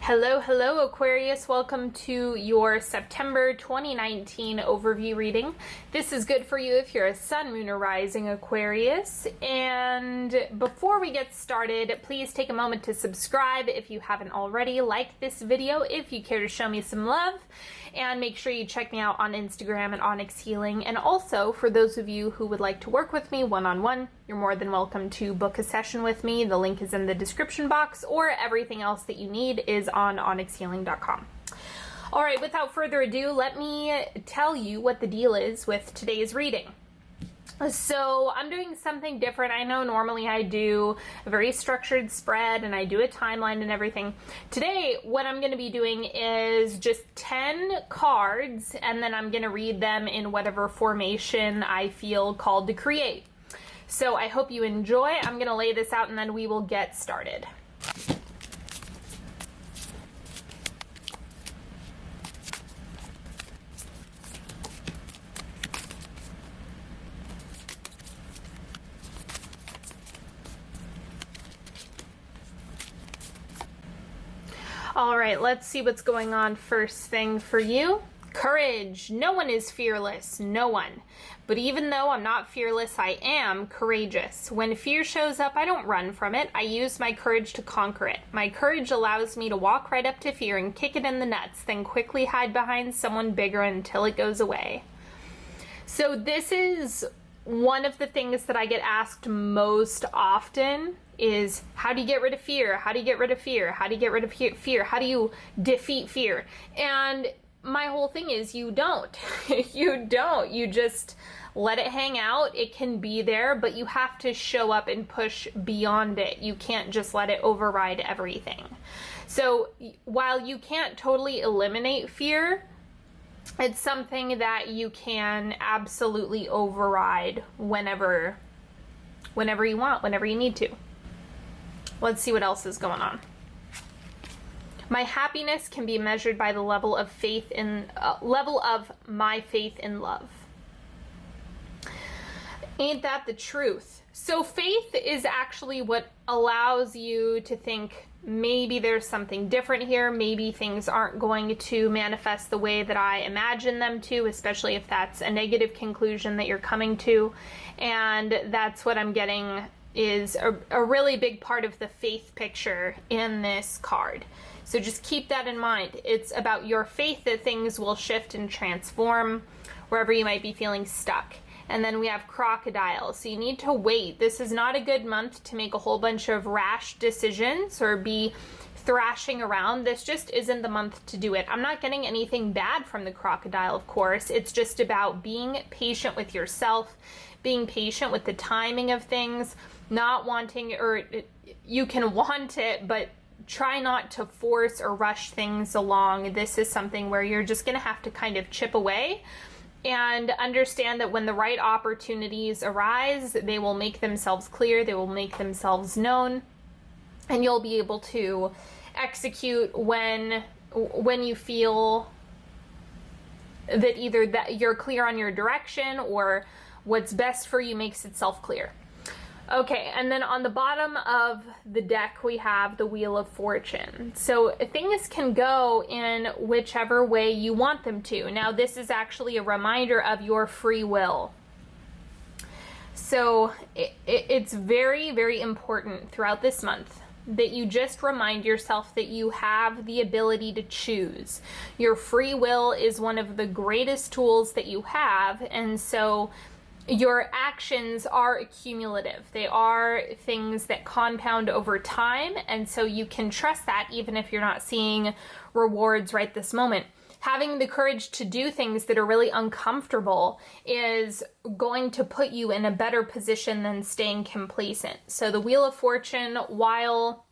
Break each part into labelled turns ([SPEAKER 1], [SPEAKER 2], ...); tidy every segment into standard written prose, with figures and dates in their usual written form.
[SPEAKER 1] Hello, hello Aquarius. Welcome to your September 2019 overview reading. This is good for you if you're a sun, moon, or rising Aquarius. And before we get started, please take a moment to subscribe if you haven't already. Like this video if you care to show me some love. And make sure you check me out on Instagram at Onyx Healing. And also, for those of you who would like to work with me one-on-one, you're more than welcome to book a session with me. The link is in the description box, or everything else that you need is on onyxhealing.com. All right, without further ado, let me tell you what the deal is with today's reading. So I'm doing something different. I know normally I do a very structured spread and I do a timeline and everything. Today, what I'm going to be doing is just 10 cards, and then I'm going to read them in whatever formation I feel called to create. So I hope you enjoy. I'm going to lay this out and then we will get started. All right, let's see what's going on first thing for you. Courage. No one is fearless. No one. But even though I'm not fearless, I am courageous. When fear shows up, I don't run from it. I use my courage to conquer it. My courage allows me to walk right up to fear and kick it in the nuts, then quickly hide behind someone bigger until it goes away. So this is one of the things that I get asked most often is, how do you get rid of fear? How do you get rid of fear? How do you get rid of fear? How do you defeat fear? And my whole thing is, you don't. You don't. You just let it hang out. It can be there, but you have to show up and push beyond it. You can't just let it override everything. So while you can't totally eliminate fear, it's something that you can absolutely override whenever you want, whenever you need to. Let's see what else is going on. My happiness can be measured by the level of my faith in love. Ain't that the truth? So faith is actually what allows you to think maybe there's something different here. Maybe things aren't going to manifest the way that I imagine them to, especially if that's a negative conclusion that you're coming to. And that's what I'm getting is a really big part of the faith picture in this card. So just keep that in mind. It's about your faith that things will shift and transform wherever you might be feeling stuck. And then we have crocodile. So you need to wait. This is not a good month to make a whole bunch of rash decisions or be thrashing around. This just isn't the month to do it. I'm not getting anything bad from the crocodile, of course. It's just about being patient with yourself, being patient with the timing of things, not wanting, or you can want it, but try not to force or rush things along. This is something where you're just going to have to kind of chip away and understand that when the right opportunities arise, they will make themselves clear, they will make themselves known, and you'll be able to execute when you feel that either that you're clear on your direction or what's best for you makes itself clear. Okay, and then on the bottom of the deck, we have the Wheel of Fortune. So things can go in whichever way you want them to. Now, this is actually a reminder of your free will. So it's very, very important throughout this month that you just remind yourself that you have the ability to choose. Your free will is one of the greatest tools that you have, and so your actions are accumulative. They are things that compound over time, and so you can trust that even if you're not seeing rewards right this moment. Having the courage to do things that are really uncomfortable is going to put you in a better position than staying complacent. So the Wheel of Fortune, while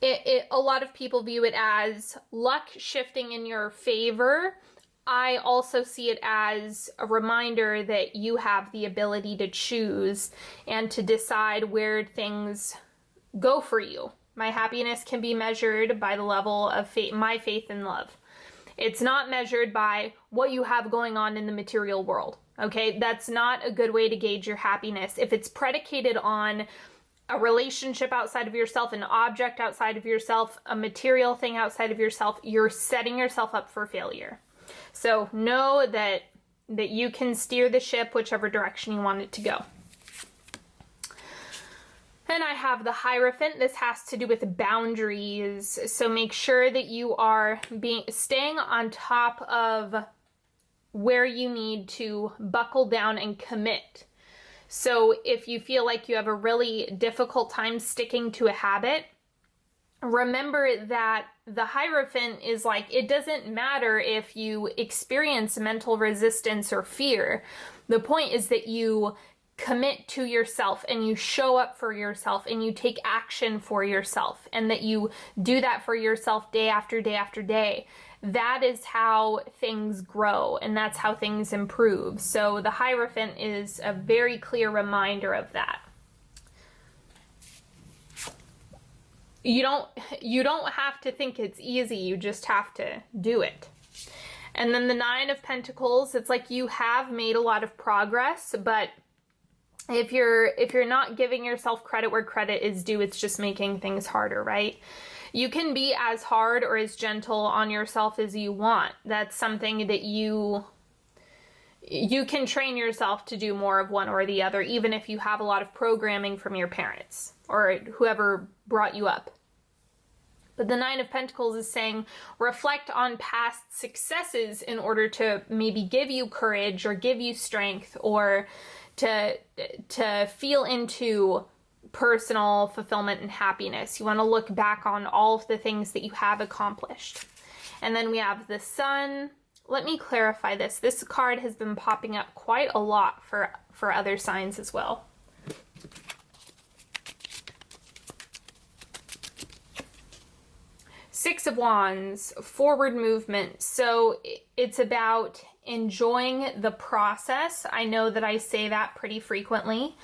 [SPEAKER 1] a lot of people view it as luck shifting in your favor, I also see it as a reminder that you have the ability to choose and to decide where things go for you. My happiness can be measured by the level of my faith in love. It's not measured by what you have going on in the material world. Okay, that's not a good way to gauge your happiness. If it's predicated on a relationship outside of yourself, an object outside of yourself, a material thing outside of yourself, you're setting yourself up for failure. So know that you can steer the ship whichever direction you want it to go. Then I have the Hierophant. This has to do with boundaries. So make sure that you are staying on top of where you need to buckle down and commit. So if you feel like you have a really difficult time sticking to a habit, remember that the Hierophant is like, it doesn't matter if you experience mental resistance or fear. The point is that you commit to yourself and you show up for yourself and you take action for yourself, and that you do that for yourself day after day after day. That is how things grow, and that's how things improve. So the Hierophant is a very clear reminder of that. You don't have to think it's easy, you just have to do it. And then the Nine of Pentacles, it's like you have made a lot of progress, but if you're not giving yourself credit where credit is due, it's just making things harder, right? You can be as hard or as gentle on yourself as you want. That's something that you can train yourself to do more of one or the other, even if you have a lot of programming from your parents or whoever brought you up. But the Nine of Pentacles is saying reflect on past successes in order to maybe give you courage or give you strength, or to feel into personal fulfillment and happiness. You want to look back on all of the things that you have accomplished. And then we have the Sun. Let me clarify this. This card has been popping up quite a lot for other signs as well. Six of Wands, forward movement. So it's about enjoying the process. I know that I say that pretty frequently,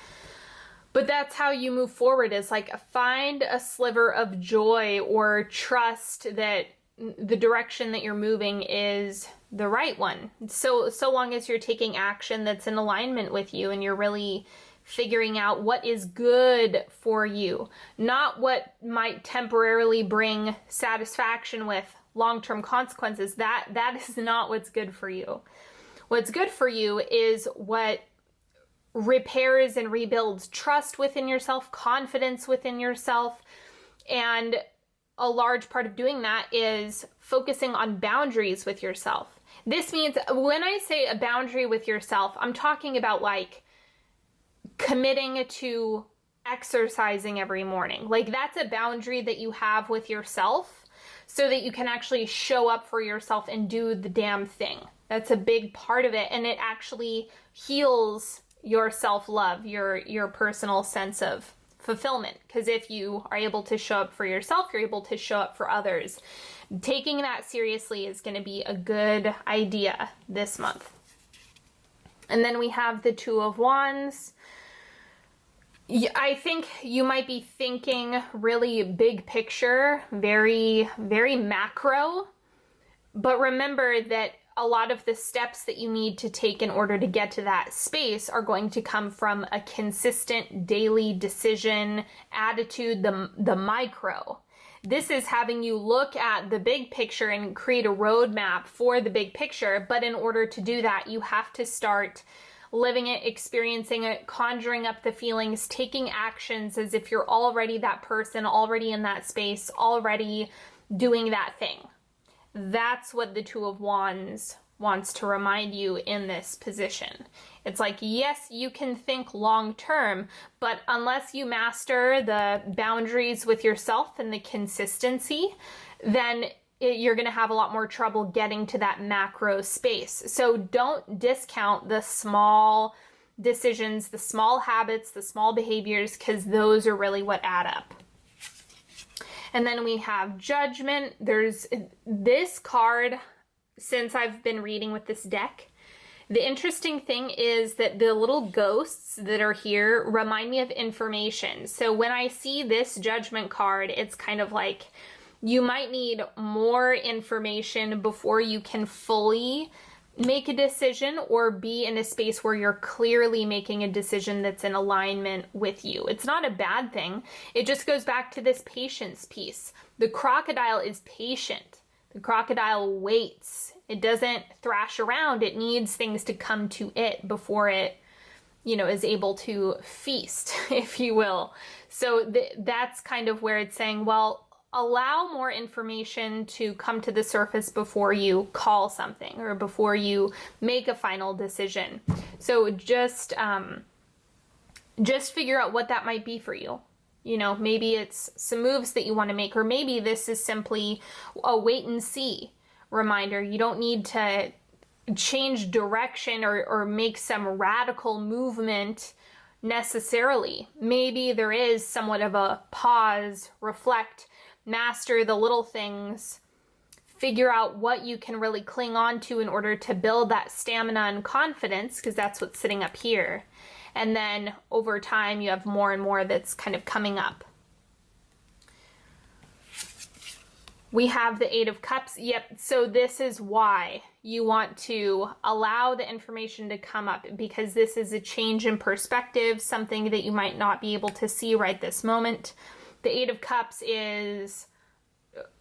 [SPEAKER 1] but that's how you move forward, is like find a sliver of joy or trust that the direction that you're moving is the right one. So long as you're taking action that's in alignment with you and you're really figuring out what is good for you, not what might temporarily bring satisfaction with long-term consequences. That is not what's good for you. What's good for you is what repairs and rebuilds trust within yourself, confidence within yourself, and a large part of doing that is focusing on boundaries with yourself. This means when I say a boundary with yourself, I'm talking about like committing to exercising every morning. Like that's a boundary that you have with yourself so that you can actually show up for yourself and do the damn thing. That's a big part of it, and it actually heals your self-love, your personal sense of fulfillment. Because if you are able to show up for yourself, you're able to show up for others. Taking that seriously is going to be a good idea this month. And then we have the Two of Wands. I think you might be thinking really big picture, very, very macro. But remember that a lot of the steps that you need to take in order to get to that space are going to come from a consistent daily decision attitude, the micro. This is having you look at the big picture and create a roadmap for the big picture. But in order to do that, you have to start living it, experiencing it, conjuring up the feelings, taking actions as if you're already that person, already in that space, already doing that thing. That's what the Two of Wands wants to remind you in this position. It's like, yes, you can think long term, but unless you master the boundaries with yourself and the consistency, then you're going to have a lot more trouble getting to that macro space. So don't discount the small decisions, the small habits, the small behaviors, because those are really what add up. And then we have Judgment. There's this card, since I've been reading with this deck, the interesting thing is that the little ghosts that are here remind me of information. So when I see this Judgment card, it's kind of like you might need more information before you can fully make a decision or be in a space where you're clearly making a decision that's in alignment with you. It's not a bad thing. It just goes back to this patience piece. The crocodile is patient. The crocodile waits. It doesn't thrash around. It needs things to come to it before it, is able to feast, if you will. So that's kind of where it's saying, well, allow more information to come to the surface before you call something or before you make a final decision. So just figure out what that might be for you. Maybe it's some moves that you want to make, or maybe this is simply a wait and see reminder. You don't need to change direction or make some radical movement necessarily. Maybe there is somewhat of a pause, reflect, master the little things, figure out what you can really cling on to in order to build that stamina and confidence, because that's what's sitting up here. And then over time, you have more and more that's kind of coming up. We have the Eight of Cups. Yep, so this is why you want to allow the information to come up, because this is a change in perspective, something that you might not be able to see right this moment. The Eight of Cups is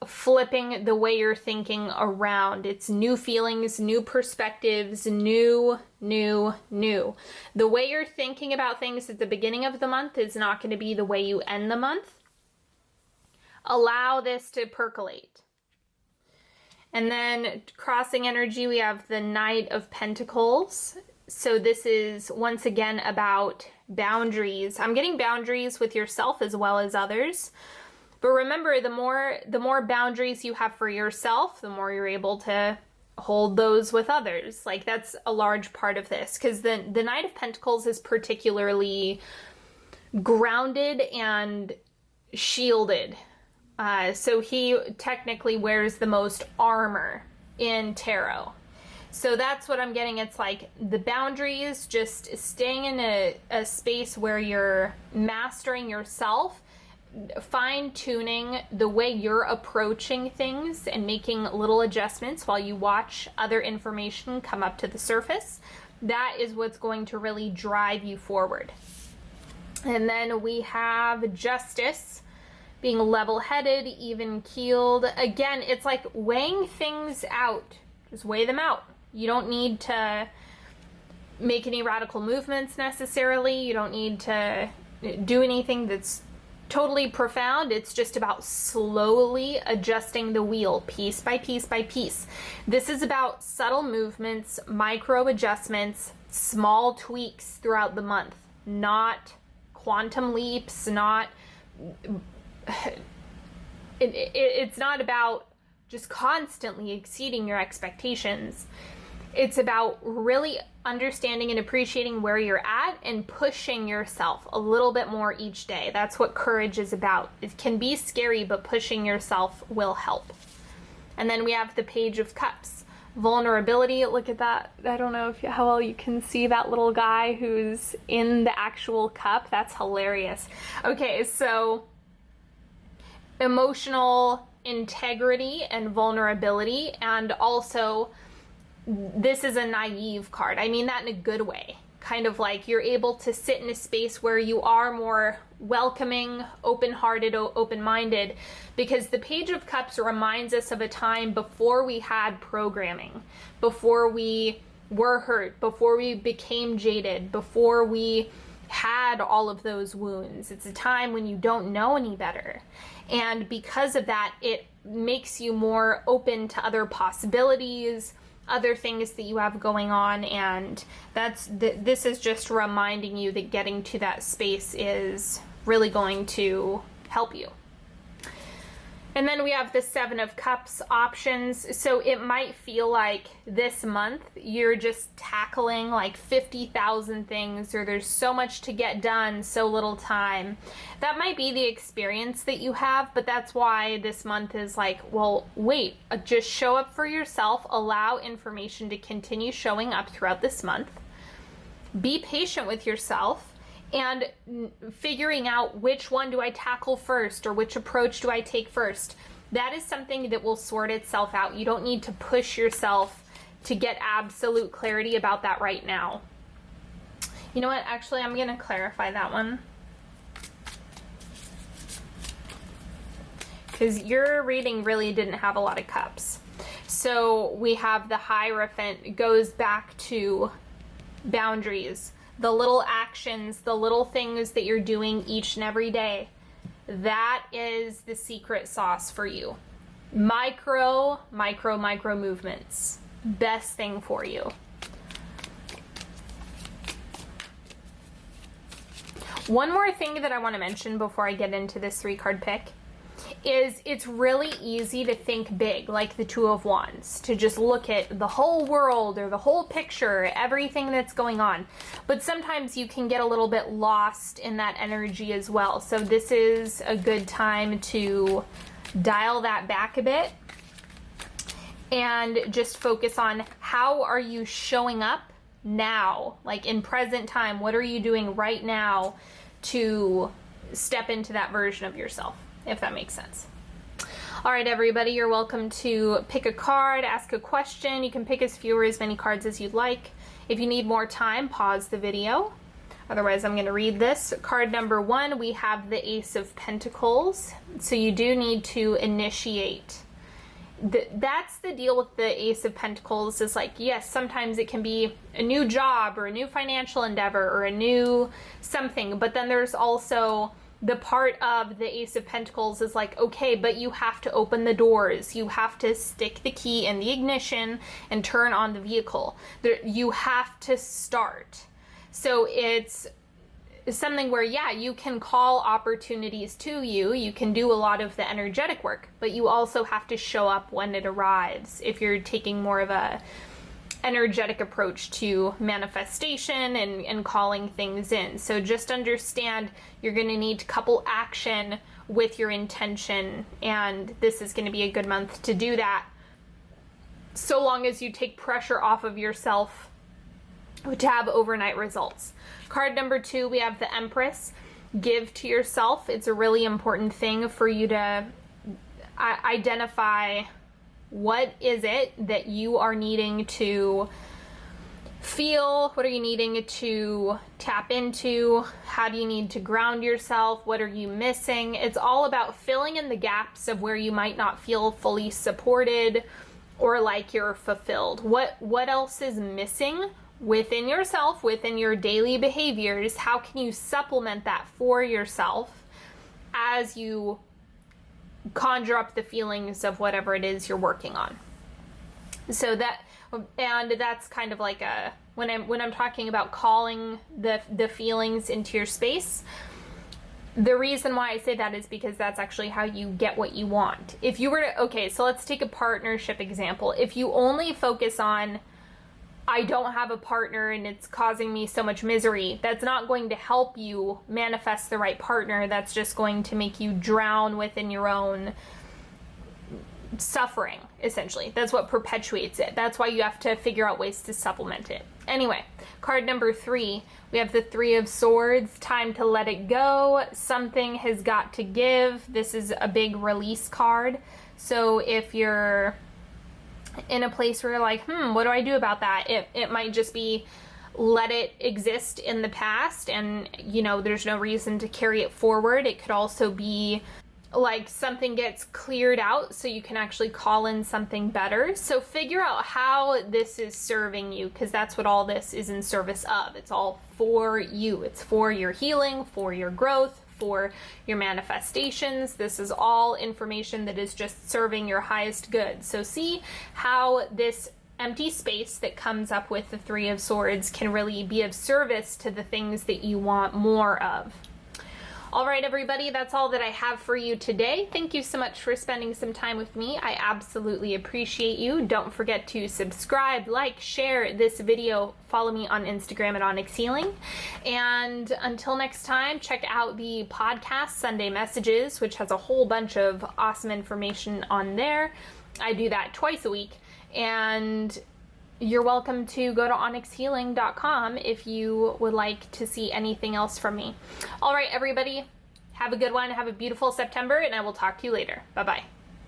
[SPEAKER 1] flipping the way you're thinking around. It's new feelings, new perspectives, new. The way you're thinking about things at the beginning of the month is not going to be the way you end the month. Allow this to percolate. And then crossing energy, we have the Knight of Pentacles. So this is once again about boundaries. I'm getting boundaries with yourself as well as others. But remember, the more boundaries you have for yourself, the more you're able to hold those with others. Like, that's a large part of this, because the Knight of Pentacles is particularly grounded and shielded. So he technically wears the most armor in tarot. So that's what I'm getting. It's like the boundaries, just staying in a space where you're mastering yourself, fine-tuning the way you're approaching things and making little adjustments while you watch other information come up to the surface. That is what's going to really drive you forward. And then we have Justice, being level-headed, even-keeled. Again, it's like weighing things out. Just weigh them out. You don't need to make any radical movements necessarily. You don't need to do anything that's totally profound. It's just about slowly adjusting the wheel piece by piece by piece. This is about subtle movements, micro adjustments, small tweaks throughout the month, not quantum leaps, it's not about just constantly exceeding your expectations. It's about really understanding and appreciating where you're at and pushing yourself a little bit more each day. That's what courage is about. It can be scary, but pushing yourself will help. And then we have the Page of Cups. Vulnerability. Look at that. I don't know how well you can see that little guy who's in the actual cup. That's hilarious. Okay, so emotional integrity and vulnerability, and also this is a naive card. I mean that in a good way. Kind of like you're able to sit in a space where you are more welcoming, open-hearted, open-minded, because the Page of Cups reminds us of a time before we had programming, before we were hurt, before we became jaded, before we had all of those wounds. It's a time when you don't know any better. And because of that, it makes you more open to other possibilities, other things that you have going on, and this is just reminding you that getting to that space is really going to help you. And then we have the Seven of Cups options. So it might feel like this month you're just tackling like 50,000 things, or there's so much to get done, so little time. That might be the experience that you have, but that's why this month is like, well, wait, just show up for yourself, allow information to continue showing up throughout this month. Be patient with yourself, and figuring out which one do I tackle first, or which approach do I take first. That is something that will sort itself out. You don't need to push yourself to get absolute clarity about that right now. You know what? Actually, I'm going to clarify that one. Because your reading really didn't have a lot of cups. So we have the Hierophant goes back to boundaries, the little actions, the little things that you're doing each and every day. That is the secret sauce for you. Micro movements. Best thing for you. One more thing that I want to mention before I get into this 3-card pick is it's really easy to think big, like the Two of Wands, to just look at the whole world or the whole picture, everything that's going on. But sometimes you can get a little bit lost in that energy as well. So this is a good time to dial that back a bit and just focus on how are you showing up now, like in present time. What are you doing right now to step into that version of yourself, if that makes sense. All right, everybody, you're welcome to pick a card, ask a question. You can pick as few or as many cards as you'd like. If you need more time, pause the video. Otherwise, I'm going to read this. Card number 1, we have the Ace of Pentacles. So you do need to initiate. That's the deal with the Ace of Pentacles, is like, yes, sometimes it can be a new job or a new financial endeavor or a new something, but then there's also the part of the Ace of Pentacles is like, okay, but you have to open the doors. You have to stick the key in the ignition and turn on the vehicle. You have to start. So it's something where, yeah, you can call opportunities to you. You can do a lot of the energetic work, but you also have to show up when it arrives if you're taking more of a energetic approach to manifestation and calling things in. So just understand you're going to need to couple action with your intention, and this is going to be a good month to do that, so long as you take pressure off of yourself to have overnight results. Card number 2, we have the Empress. Give to yourself. It's a really important thing for you to identify what is it that you are needing to feel. What are you needing to tap into? How do you need to ground yourself? What are you missing? It's all about filling in the gaps of where you might not feel fully supported or like you're fulfilled. What else is missing within yourself, within your daily behaviors? How can you supplement that for yourself as you conjure up the feelings of whatever it is you're working on? So that's kind of like a, when I'm talking about calling the feelings into your space, the reason why I say that is because that's actually how you get what you want. If you were to, okay, so let's take a partnership example. If you only focus on, I don't have a partner and it's causing me so much misery, that's not going to help you manifest the right partner. That's just going to make you drown within your own suffering, essentially. That's what perpetuates it. That's why you have to figure out ways to supplement it. Anyway, card number 3, we have the 3 of Swords. Time to let it go. Something has got to give. This is a big release card. So if you're in a place where you're like, what do I do about that? It might just be let it exist in the past and, you know, there's no reason to carry it forward. It could also be like something gets cleared out so you can actually call in something better. So figure out how this is serving you, because that's what all this is in service of. It's all for you. It's for your healing, for your growth, for your manifestations. This is all information that is just serving your highest good. So see how this empty space that comes up with the 3 of Swords can really be of service to the things that you want more of. All right, everybody, that's all that I have for you today. Thank you so much for spending some time with me. I absolutely appreciate you. Don't forget to subscribe, like, share this video. Follow me on Instagram at Onyx Healing. And until next time, check out the podcast Sunday Messages, which has a whole bunch of awesome information on there. I do that twice a week. And you're welcome to go to onyxhealing.com if you would like to see anything else from me. All right, everybody, have a good one. Have a beautiful September, and I will talk to you later. Bye-bye.